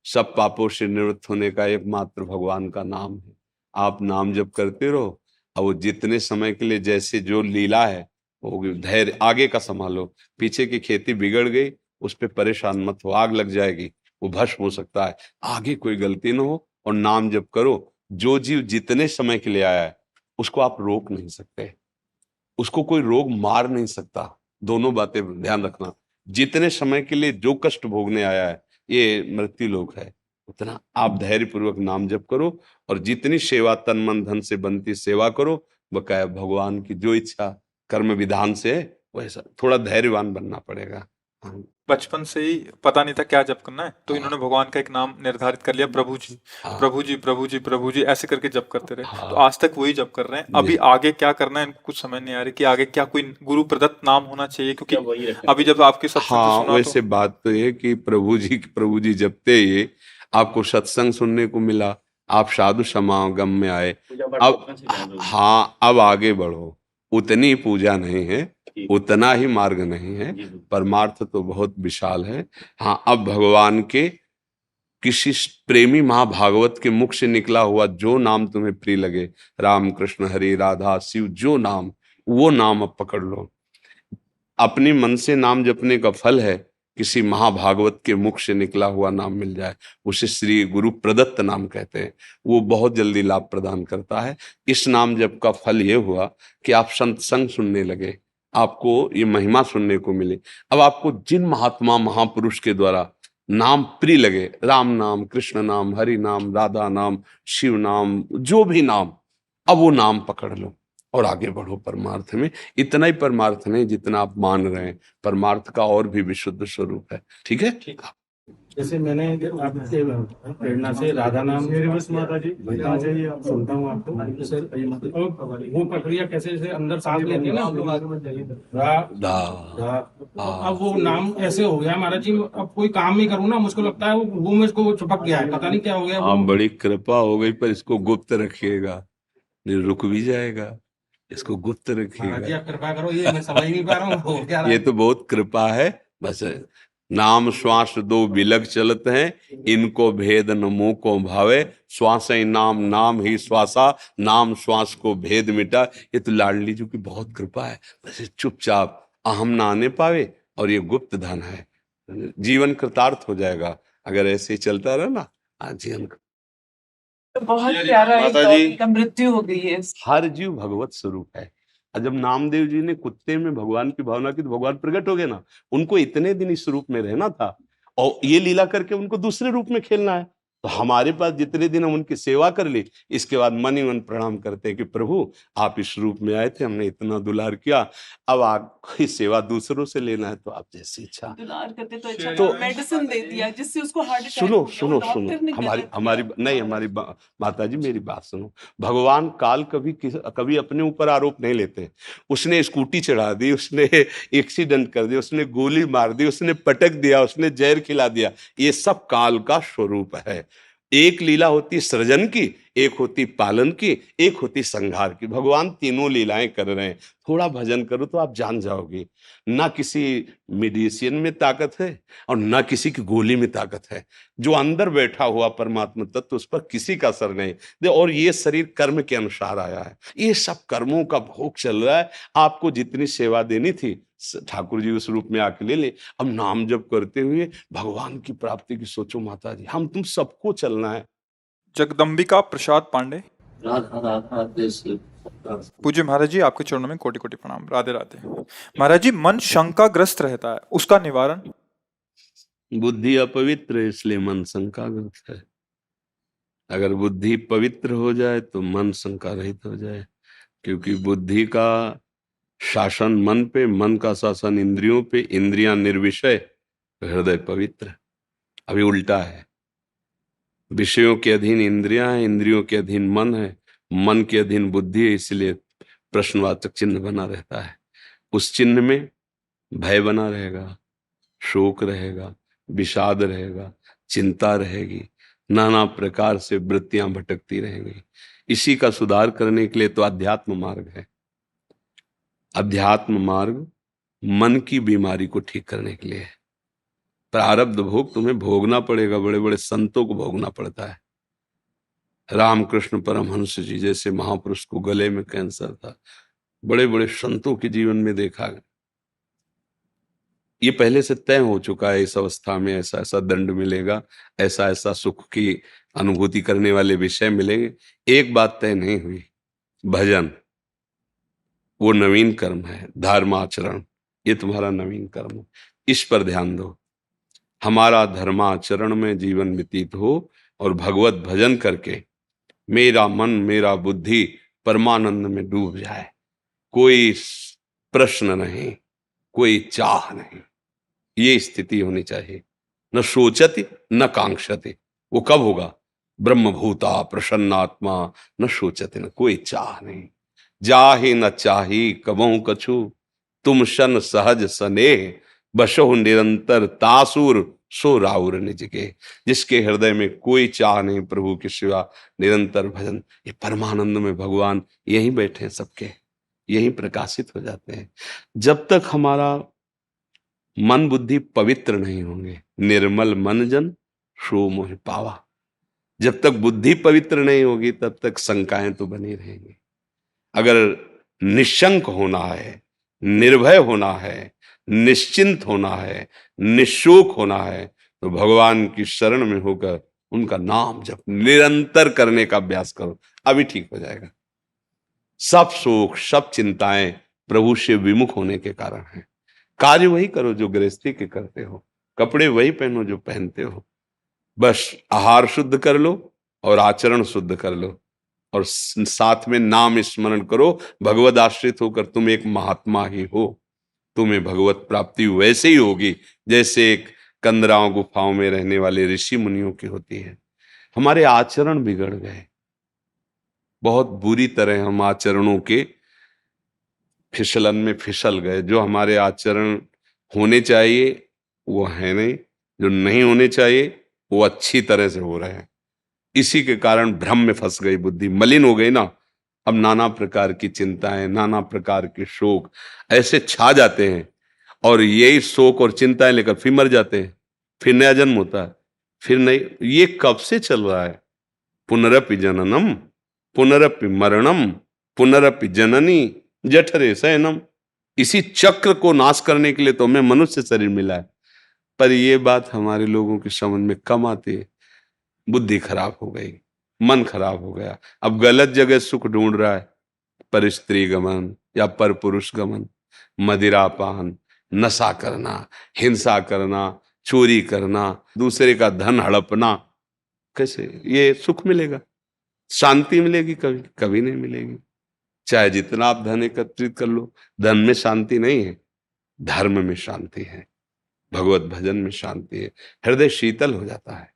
सब पापों से निवृत्त होने का एकमात्र भगवान का नाम है। आप नाम जप करते रहो, और वो जितने समय के लिए जैसे जो लीला है वो धैर्य, आगे का संभालो। पीछे की खेती बिगड़ गई, उस पर परेशान मत हो, आग लग जाएगी, वो भस्म हो सकता है। आगे कोई गलती ना हो, और नाम जप करो। जो जीव जितने समय के लिए आया है उसको आप रोक नहीं सकते, उसको कोई रोग मार नहीं सकता। दोनों बातें ध्यान रखना। जितने समय के लिए जो कष्ट भोगने आया है, ये मृत्यु लोक है, उतना आप धैर्य पूर्वक नाम जप करो, और जितनी सेवा तन मन धन से बनती सेवा करो। बकाया भगवान की जो इच्छा कर्म विधान से है वैसा, थोड़ा धैर्यवान बनना पड़ेगा। हाँ। बचपन से ही पता नहीं था क्या जप करना है, तो इन्होंने भगवान का एक नाम निर्धारित कर लिया, प्रभु जी हाँ। प्रभु जी प्रभु जी प्रभु जी, ऐसे करके जप करते रहे। हाँ। तो आज तक वही जप कर रहे हैं। अभी आगे क्या करना है इनको कुछ समझ नहीं आ रही कि आगे क्या कोई गुरु प्रदत्त नाम होना चाहिए, क्योंकि अभी जब आपके सत्संग हाँ, सुना वैसे तो बात तो ये कि प्रभु जी जपते ही आपको सत्संग सुनने को मिला, आप साधु समागम में आए। अब हाँ, अब आगे बढ़ो। उतनी पूजा नहीं है, उतना ही मार्ग नहीं है, परमार्थ तो बहुत विशाल है। हाँ, अब भगवान के किसी प्रेमी महाभागवत के मुख से निकला हुआ जो नाम तुम्हें प्रिय लगे, राम कृष्ण हरि राधा शिव, जो नाम, वो नाम अब पकड़ लो। अपनी मन से नाम जपने का फल है किसी महाभागवत के मुख से निकला हुआ नाम मिल जाए, उसे श्री गुरु प्रदत्त नाम कहते हैं। वो बहुत जल्दी लाभ प्रदान करता है। इस नाम जप का फल ये हुआ कि आप संत संग सुनने लगे, आपको ये महिमा सुनने को मिली। अब आपको जिन महात्मा महापुरुष के द्वारा नाम प्रिय लगे, राम नाम, कृष्ण नाम, हरि नाम, राधा नाम, शिव नाम, जो भी नाम, अब वो नाम पकड़ लो और आगे बढ़ो परमार्थ में। इतना ही परमार्थ नहीं जितना आप मान रहे हैं, परमार्थ का और भी विशुद्ध स्वरूप है। ठीक है? जैसे मैंने आपसे प्रेरणा से राधा नाम माता जी सुनता हूँ आपको सर, वो प्रक्रिया कैसे, जैसे अंदर सांस लेते हैं ना हम लोग, अब वो नाम ऐसे हो गया महाराज जी। अब कोई काम नहीं करूँ ना, मुझको लगता है वो मुझको चिपक गया है, पता नहीं क्या हो गया। आप बड़ी कृपा हो गई, पर इसको गुप्त रखिएगा, नहीं रुक भी जाएगा। इसको गुप्त रखिएगा। कृपा करो, ये मैं समझ नहीं पा रहा हूँ। ये तो बहुत कृपा है। बस नाम श्वास दो बिलग चलत हैं, इनको भेद न मुंह को भावे, श्वास ही नाम नाम ही श्वासा, नाम श्वास को भेद मिटा। ये तो लाडली जी की बहुत कृपा है। बस चुपचाप, अहम ना आने पावे, और ये गुप्त धन है। जीवन कृतार्थ हो जाएगा अगर ऐसे ही चलता रहा ना। जीवन बहुत प्यारा माता है, जी, का मृत्यु हो गई है। हर जीव भगवत स्वरूप है। और जब नामदेव जी ने कुत्ते में भगवान की भावना की तो भगवान प्रकट हो गए ना। उनको इतने दिन इस रूप में रहना था, और ये लीला करके उनको दूसरे रूप में खेलना है। तो हमारे पास जितने दिन हम उनकी सेवा कर ली, इसके बाद मन ही मन प्रणाम करते हैं कि प्रभु आप इस रूप में आए थे, हमने इतना दुलार किया, अब आपकी सेवा दूसरों से लेना है तो आप जैसी इच्छा। दुलार करते तो अच्छा, तो मेडिसिन दे दिया जिससे उसको हार्ट अटैक सुनो हो गया, सुनो वो सुनो, डॉक्टर ने हमारी गलत हमारी किया। नहीं, हमारी माता जी मेरी बात सुनो। भगवान काल कभी अपने ऊपर आरोप नहीं लेते। उसने स्कूटी चढ़ा दी, उसने एक्सीडेंट कर दिया, उसने गोली मार दी, उसने पटक दिया, उसने जहर खिला दिया, ये सब काल का स्वरूप है। एक लीला होती सृजन की, एक होती पालन की, एक होती संहार की। भगवान तीनों लीलाएं कर रहे हैं। थोड़ा भजन करो तो आप जान जाओगे, ना किसी मेडिसिन में ताकत है और ना किसी की गोली में ताकत है। जो अंदर बैठा हुआ परमात्मा तत्व, उस पर किसी का असर नहीं। और ये शरीर कर्म के अनुसार आया है, ये सब कर्मों का भोग चल रहा है। आपको जितनी सेवा देनी थी ठाकुर जी उस रूप में आके ले ले। अब नाम जप करते हुए भगवान की प्राप्ति की सोचो माता जी, हम तुम सबको चलना है। जगदम्बिका प्रसाद पांडे। राधा राधा पूज्य महाराज जी, आपके चरणों में कोटि कोटि प्रणाम। राधे राधे। महाराज जी, मन शंकाग्रस्त रहता है, उसका निवारण? बुद्धि अपवित्र है, इसलिए मन शंकाग्रस्त है। अगर बुद्धि पवित्र हो जाए तो मन शंका रहित हो जाए, क्योंकि बुद्धि का शासन मन पे, मन का शासन इंद्रियों पे, इंद्रियां निर्विषय, हृदय पवित्र। अभी उल्टा है, विषयों के अधीन इंद्रियां हैं, इंद्रियों के अधीन मन है, मन के अधीन बुद्धि है, इसलिए प्रश्नवाचक चिन्ह बना रहता है। उस चिन्ह में भय बना रहेगा, शोक रहेगा, विषाद रहेगा, चिंता रहेगी, नाना प्रकार से वृत्तियां भटकती रहेंगी। इसी का सुधार करने के लिए तो अध्यात्म मार्ग है। अध्यात्म मार्ग मन की बीमारी को ठीक करने के लिए है। प्रारब्ध भोग तुम्हें भोगना पड़ेगा, बड़े बड़े संतों को भोगना पड़ता है। रामकृष्ण परमहंस जी जैसे महापुरुष को गले में कैंसर था, बड़े बड़े संतों के जीवन में देखा गया। ये पहले से तय हो चुका है, इस अवस्था में ऐसा ऐसा दंड मिलेगा, ऐसा ऐसा सुख की अनुभूति करने वाले विषय मिलेंगे। एक बात तय नहीं हुई, भजन वो नवीन कर्म है, धर्माचरण ये तुम्हारा नवीन कर्म है, इस पर ध्यान दो। हमारा धर्माचरण में जीवन व्यतीत हो और भगवत भजन करके मेरा मन मेरा बुद्धि परमानंद में डूब जाए। कोई प्रश्न नहीं, कोई चाह नहीं, ये स्थिति होनी चाहिए। न सोचति न कांक्षति, वो कब होगा? ब्रह्मभूता प्रसन्नात्मा न सोचति, न कोई चाह नहीं। जाहि न चाही कबहु कछु, तुम शन सहज स्नेह, बसहु निरंतर तासुर सो राउर निज के। जिसके हृदय में कोई चाह नहीं प्रभु के सिवा, निरंतर भजन, ये परमानंद में भगवान यहीं बैठे हैं, सबके यहीं प्रकाशित हो जाते हैं। जब तक हमारा मन बुद्धि पवित्र नहीं होंगे, निर्मल मन जन सो मोहि पावा, जब तक बुद्धि पवित्र नहीं होगी तब तक शंकाएं तो बनी रहेंगी। अगर निशंक होना है, निर्भय होना है, निश्चिंत होना है, निशोक होना है, तो भगवान की शरण में होकर उनका नाम जप निरंतर करने का अभ्यास करो, अभी ठीक हो जाएगा। सब शोक सब चिंताएं प्रभु से विमुख होने के कारण है। कार्य वही करो जो गृहस्थी के करते हो, कपड़े वही पहनो जो पहनते हो, बस आहार शुद्ध कर लो और आचरण शुद्ध कर लो, और साथ में नाम स्मरण करो। भगवत आश्रित होकर तुम एक महात्मा ही हो, तुम्हें भगवत प्राप्ति वैसे ही होगी जैसे एक कंदराओं गुफाओं में रहने वाले ऋषि मुनियों की होती है। हमारे आचरण बिगड़ गए, बहुत बुरी तरह हम आचरणों के फिसलन में फिसल गए। जो हमारे आचरण होने चाहिए वो है नहीं, जो नहीं होने चाहिए वो अच्छी तरह से हो रहे हैं। इसी के कारण भ्रम में फंस गई बुद्धि, मलिन हो गई ना। अब नाना प्रकार की चिंताएं, नाना प्रकार के शोक ऐसे छा जाते हैं, और यही शोक और चिंताएं लेकर फिर मर जाते हैं, फिर नया जन्म होता है, फिर नहीं। ये कब से चल रहा है? पुनरपि जननम पुनरपि मरणम पुनरपि जननी जठरे शयनम। इसी चक्र को नाश करने के लिए तो हमें मनुष्य शरीर मिला है। पर ये बात हमारे लोगों की समझ में कम आती है। बुद्धि खराब हो गई, मन खराब हो गया, अब गलत जगह सुख ढूंढ रहा है, पर स्त्री गमन या पर पुरुष गमन, मदिरापान, नशा करना, हिंसा करना, चोरी करना, दूसरे का धन हड़पना। कैसे ये सुख मिलेगा? शांति मिलेगी? कभी कभी नहीं मिलेगी। चाहे जितना आप धन एकत्रित कर लो, धन में शांति नहीं है, धर्म में शांति है, भगवत भजन में शांति है। हृदय शीतल हो जाता है।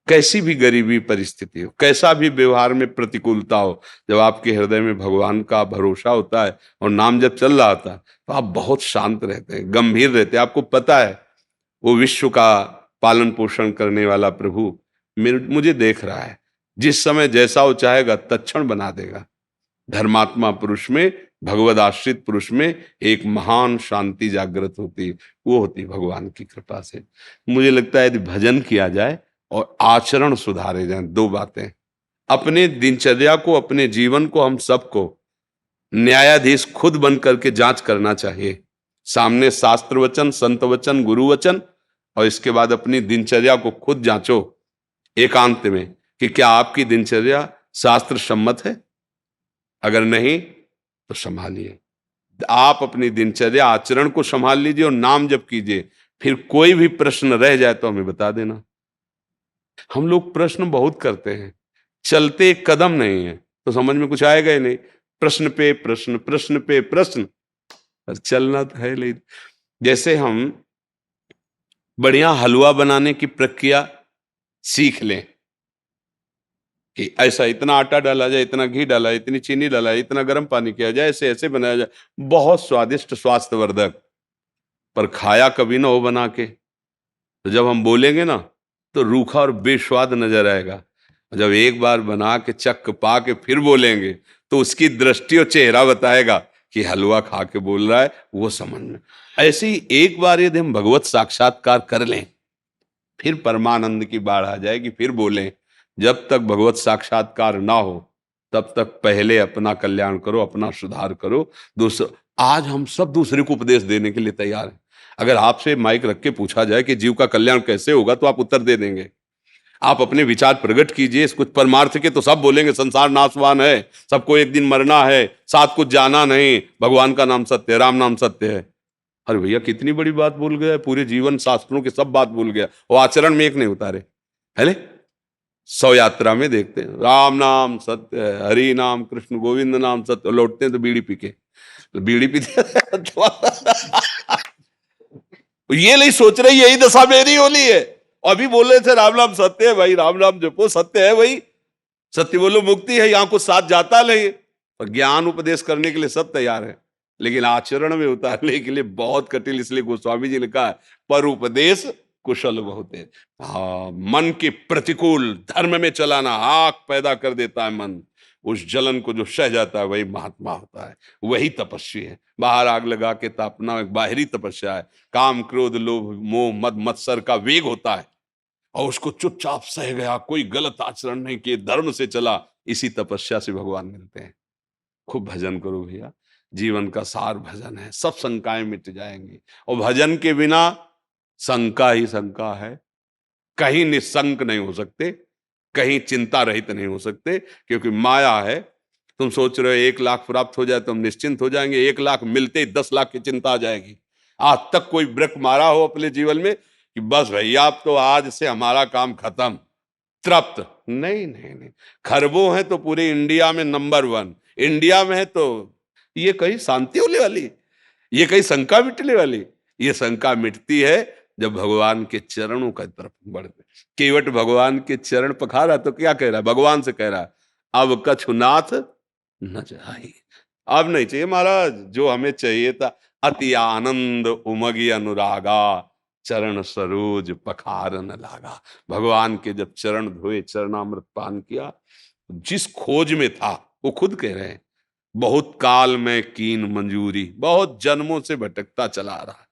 कैसी भी गरीबी परिस्थिति हो, कैसा भी व्यवहार में प्रतिकूलता हो, जब आपके हृदय में भगवान का भरोसा होता है और नाम जब चल रहा होता है, तो आप बहुत शांत रहते हैं, गंभीर रहते हैं। आपको पता है वो विश्व का पालन पोषण करने वाला प्रभु मुझे देख रहा है, जिस समय जैसा वो चाहेगा तत्क्षण बना देगा। धर्मात्मा पुरुष में, भगवद आश्रित पुरुष में एक महान शांति जागृत होती, वो होती भगवान की कृपा से। मुझे लगता है यदि भजन किया जाए और आचरण सुधारे जाएं, दो बातें, अपने दिनचर्या को, अपने जीवन को, हम सबको न्यायाधीश खुद बन करके जांच करना चाहिए। सामने शास्त्र वचन, संत वचन, गुरु वचन, और इसके बाद अपनी दिनचर्या को खुद जांचो एकांत में कि क्या आपकी दिनचर्या शास्त्र सम्मत है। अगर नहीं तो संभालिए, आप अपनी दिनचर्या आचरण को संभाल लीजिए और नाम जप कीजिए। फिर कोई भी प्रश्न रह जाए तो हमें बता देना। हम लोग प्रश्न बहुत करते हैं, चलते एक कदम नहीं है तो समझ में कुछ आएगा ही नहीं। प्रश्न पे प्रश्न, प्रश्न पे प्रश्न, पर चलना तो है। लेकिन जैसे हम बढ़िया हलवा बनाने की प्रक्रिया सीख लें कि ऐसा इतना आटा डाला जाए, इतना घी डाला, इतनी चीनी डाला, इतना गर्म पानी किया जाए, ऐसे ऐसे बनाया जाए, बहुत स्वादिष्ट स्वास्थ्यवर्धक, पर खाया कभी ना हो बना के, तो जब हम बोलेंगे ना तो रूखा और बेस्वाद नजर आएगा। जब एक बार बना के चख पा के फिर बोलेंगे तो उसकी दृष्टि और चेहरा बताएगा कि हलवा खा के बोल रहा है, वो समझ में। ऐसे ही एक बार यदि हम भगवत साक्षात्कार कर लें, फिर परमानंद की बाढ़ आ जाएगी, फिर बोलें। जब तक भगवत साक्षात्कार ना हो तब तक पहले अपना कल्याण करो, अपना सुधार करो। दूसरा, आज हम सब दूसरे को उपदेश देने के लिए तैयार हैं। अगर आपसे माइक रख के पूछा जाए कि जीव का कल्याण कैसे होगा, तो आप उत्तर दे देंगे। आप अपने विचार प्रकट कीजिए कुछ परमार्थ के, तो सब बोलेंगे संसार नाशवान है, सबको एक दिन मरना है, साथ कुछ जाना नहीं, भगवान का नाम सत्य है, राम नाम सत्य है। अरे भैया कितनी बड़ी बात भूल गया, पूरे जीवन शास्त्रों की सब बात भूल गया, वो आचरण में एक नहीं उतारे। है 100 यात्रा में देखते हैं राम नाम सत्य है, हरि नाम कृष्ण गोविंद नाम सत्य, लौटते हैं तो बीड़ी पी के, बीड़ी पीते ये नहीं सोच रहे यही दशा मेरी होली है। अभी बोल रहे थे राम नाम सत्य है, भाई राम नाम जपो, सत्य है भाई, सत्य बोलो मुक्ति है, यहां कुछ साथ जाता नहीं। और ज्ञान उपदेश करने के लिए सब तैयार है, लेकिन आचरण में उतारने के लिए बहुत कठिन। इसलिए गोस्वामी जी ने कहा पर उपदेश कुशल बहुत है। हाँ, मन के प्रतिकूल धर्म में चलाना आग पैदा कर देता है मन, उस जलन को जो सह जाता है वही महात्मा होता है, वही तपस्वी है। बाहर आग लगा के तापना एक बाहरी तपस्या है। काम क्रोध लोभ मोह मद मत्सर का वेग होता है, और उसको चुपचाप सह गया, कोई गलत आचरण नहीं किए, धर्म से चला, इसी तपस्या से भगवान मिलते हैं। खूब भजन करो भैया, जीवन का सार भजन है, सब शंकाएं मिट जाएंगी। और भजन के बिना शंका ही शंका है, कहीं निशंक नहीं हो सकते, कहीं चिंता रहित नहीं हो सकते, क्योंकि माया है। तुम सोच रहे हो 1 लाख प्राप्त हो जाए तो हम निश्चिंत हो जाएंगे, 1 लाख मिलते ही 10 लाख की चिंता आ जाएगी। आज तक कोई ब्रेक मारा हो अपने जीवन में कि बस भैया अब तो आज से हमारा काम खत्म, तृप्त? नहीं नहीं नहीं। खरबों है तो पूरे इंडिया में नंबर 1, इंडिया में है तो ये कहीं शांति होने वाली, ये कहीं शंका मिटने वाली? ये शंका मिटती है जब भगवान के चरणों का तरफ बढ़ते। केवट भगवान के चरण पखारा तो क्या कह रहा है, भगवान से कह रहा है अब कछुनाथ न चाहिए, अब नहीं चाहिए महाराज, जो हमें चाहिए था अति आनंद उमगी अनुरागा चरण सरोज पखारन लागा। भगवान के जब चरण धोए, चरणामृत पान किया, जिस खोज में था वो खुद कह रहे हैं बहुत काल में कीन मंजूरी, बहुत जन्मों से भटकता चला रहा,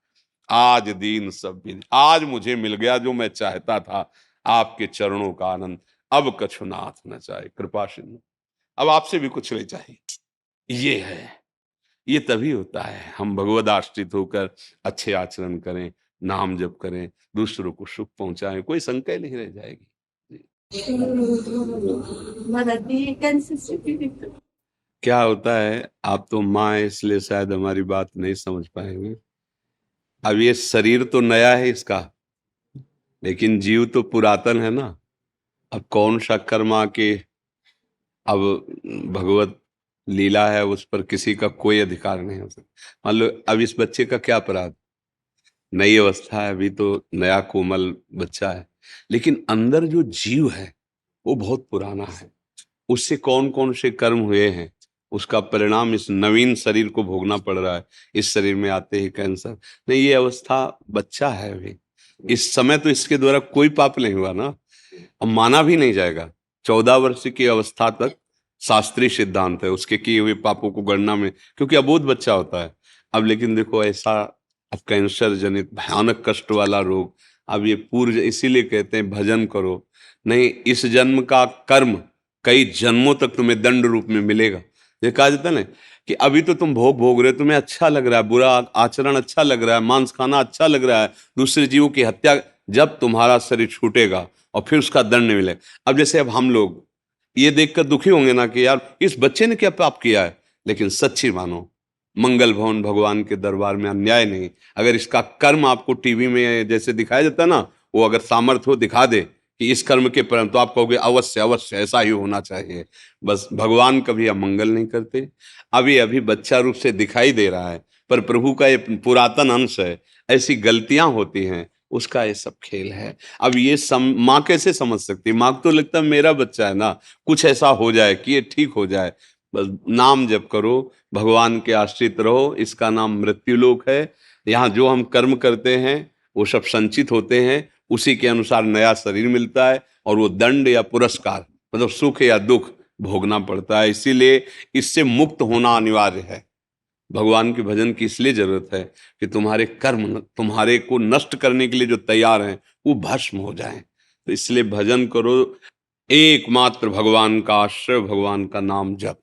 आज दीन सब भी, आज मुझे मिल गया जो मैं चाहता था, आपके चरणों का आनंद, अब कछुनाथ न चाहे कृपा सिंधु, अब आपसे भी कुछ नहीं चाहिए। ये है, ये तभी होता है हम भगवद आश्रित होकर अच्छे आचरण करें, नाम जप करें, दूसरों को सुख पहुंचाएं, कोई संकट नहीं रह जाएगी। क्या होता है, आप तो माँ है इसलिए शायद हमारी बात नहीं समझ पाएंगे। अब ये शरीर तो नया है इसका, लेकिन जीव तो पुरातन है ना। अब कौन सा कर्मा के, अब भगवत लीला है, उस पर किसी का कोई अधिकार नहीं हो सकता। मान लो अब इस बच्चे का क्या अपराध, नई अवस्था है, अभी तो नया कोमल बच्चा है, लेकिन अंदर जो जीव है वो बहुत पुराना है, उससे कौन कौन से कर्म हुए हैं, उसका परिणाम इस नवीन शरीर को भोगना पड़ रहा है। इस शरीर में आते ही कैंसर, नहीं ये अवस्था बच्चा है अभी, इस समय तो इसके द्वारा कोई पाप नहीं हुआ ना, अब माना भी नहीं जाएगा। 14 वर्ष की अवस्था तक शास्त्रीय सिद्धांत है उसके किए हुए पापों को गणना में, क्योंकि अबोध बच्चा होता है। अब लेकिन देखो ऐसा, अब कैंसर जनित भयानक कष्ट वाला रोग, अब ये पूर्व, इसीलिए कहते हैं भजन करो, नहीं इस जन्म का कर्म कई जन्मों तक तुम्हें दंड रूप में मिलेगा। ये कहा जाता है ना कि अभी तो तुम भोग रहे हो, तुम्हें अच्छा लग रहा है, बुरा आचरण अच्छा लग रहा है, मांस खाना अच्छा लग रहा है, दूसरे जीवों की हत्या, जब तुम्हारा शरीर छूटेगा और फिर उसका दंड मिलेगा। अब जैसे अब हम लोग ये देखकर दुखी होंगे ना कि यार इस बच्चे ने क्या पाप किया है, लेकिन सच्ची मानो मंगल भवन भगवान के दरबार में अन्याय नहीं। अगर इसका कर्म आपको टीवी में जैसे दिखाया जाता है ना, वो अगर सामर्थ्य हो दिखा दे कि इस कर्म के परिणाम, तो आप कहोगे अवश्य अवश्य ऐसा ही होना चाहिए। बस भगवान कभी अमंगल नहीं करते। अभी अभी बच्चा रूप से दिखाई दे रहा है, पर प्रभु का ये पुरातन अंश है, ऐसी गलतियां होती हैं, उसका ये सब खेल है। अब ये माँ कैसे समझ सकती है? माँ को तो लगता है मेरा बच्चा है ना, कुछ ऐसा हो जाए कि ये ठीक हो जाए। बस नाम जप करो, भगवान के आश्रित रहो, इसका नाम मृत्युलोक है। यहाँ जो हम कर्म करते हैं वो सब संचित होते हैं, उसी के अनुसार नया शरीर मिलता है, और वो दंड या पुरस्कार मतलब सुख या दुख भोगना पड़ता है। इसीलिए इससे मुक्त होना अनिवार्य है। भगवान के भजन की इसलिए जरूरत है कि तुम्हारे कर्म तुम्हारे को नष्ट करने के लिए जो तैयार हैं वो भस्म हो जाएं। तो इसलिए भजन करो, एकमात्र भगवान का आश्रय, भगवान का नाम जप।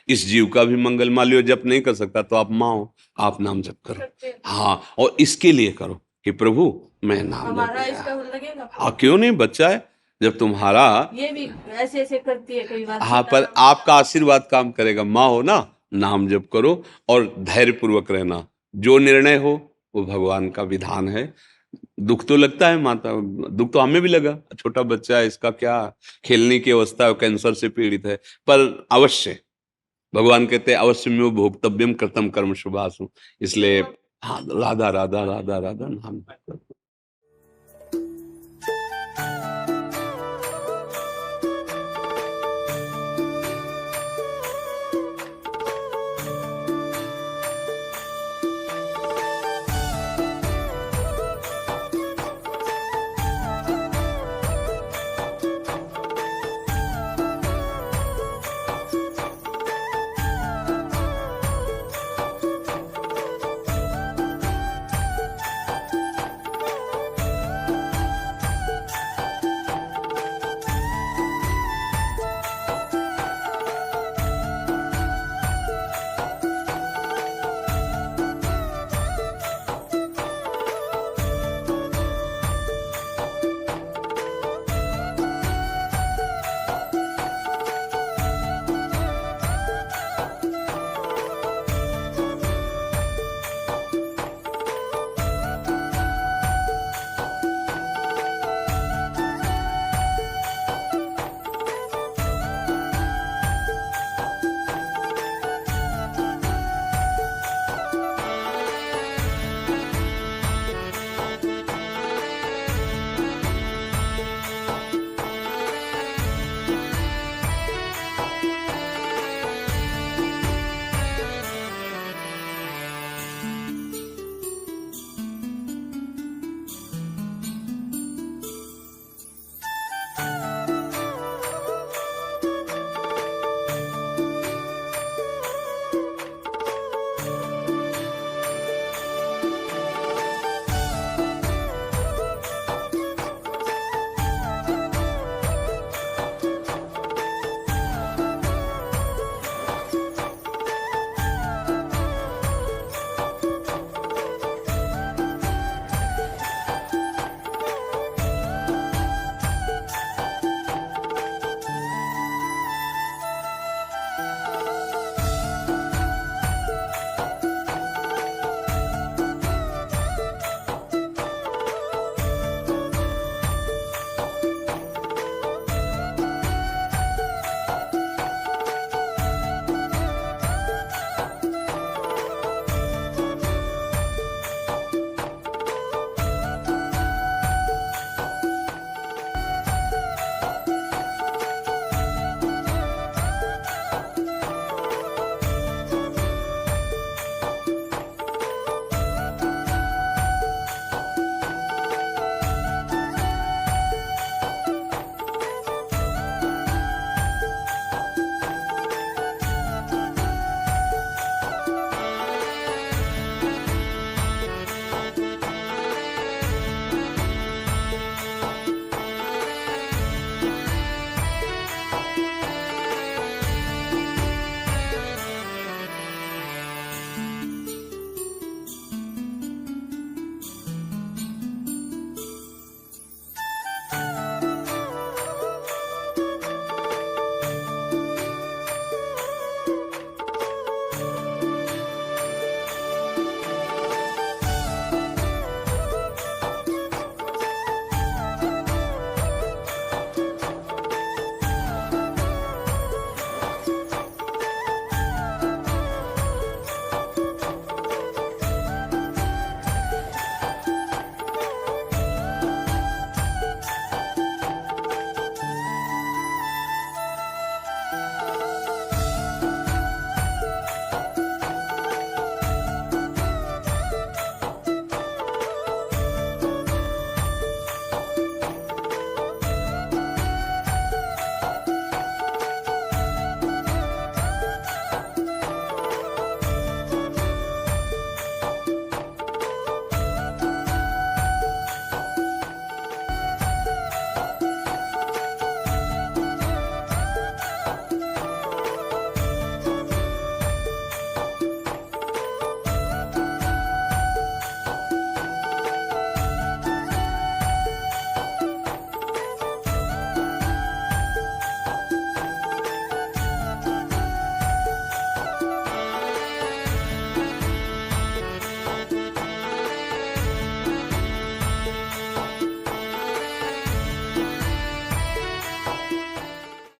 इस जीव का भी मंगल। मान लो जप नहीं कर सकता तो आप माँ हो, आप नाम जप करो। हाँ, और इसके लिए करो कि प्रभु मैं नाम हमारा जप। इसका लगेगा। हाँ, क्यों नहीं? बच्चा है जब तुम्हारा। ये भी ऐसे ऐसे करती है कई बार। हाँ, पर आपका आशीर्वाद काम करेगा। माँ हो ना, नाम जप करो और धैर्य पूर्वक रहना। जो निर्णय हो वो भगवान का विधान है। दुख तो लगता है माता, दुख तो हमें भी लगा, छोटा बच्चा है, इसका क्या खेलने की अवस्था है, कैंसर से पीड़ित है, पर अवश्य भगवान कहते हैं अवश्य में भोक्तव्यम कृतम कर्म शुभासु। इसलिए हाँ, राधा राधा राधा राधा नाम जप करो।